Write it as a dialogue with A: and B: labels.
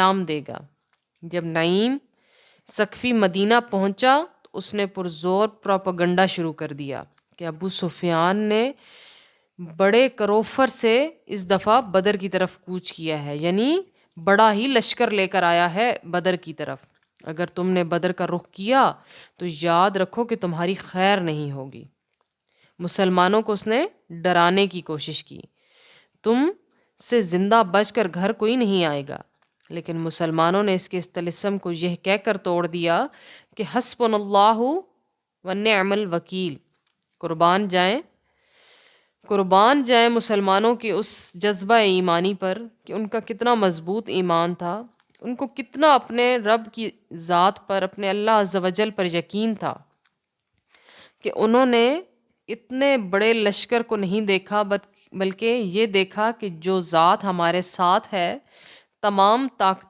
A: انعام دے گا۔ جب نعیم سقفی مدینہ پہنچا تو اس نے پرزور پروپیگنڈا شروع کر دیا کہ ابو سفیان نے بڑے کروفر سے اس دفعہ بدر کی طرف کوچ کیا ہے، یعنی بڑا ہی لشکر لے کر آیا ہے بدر کی طرف۔ اگر تم نے بدر کا رخ کیا تو یاد رکھو کہ تمہاری خیر نہیں ہوگی۔ مسلمانوں کو اس نے ڈرانے کی کوشش کی، تم سے زندہ بچ کر گھر کوئی نہیں آئے گا، لیکن مسلمانوں نے اس کے اس طلسم کو یہ کہہ کر توڑ دیا کہ حسبنا اللہ ونعم الوکیل۔ قربان جائیں مسلمانوں کے اس جذبہ ایمانی پر کہ ان کا کتنا مضبوط ایمان تھا، ان کو کتنا اپنے رب کی ذات پر، اپنے اللہ عز و جل پر یقین تھا کہ انہوں نے اتنے بڑے لشکر کو نہیں دیکھا بلکہ یہ دیکھا کہ جو ذات ہمارے ساتھ ہے، تمام طاقت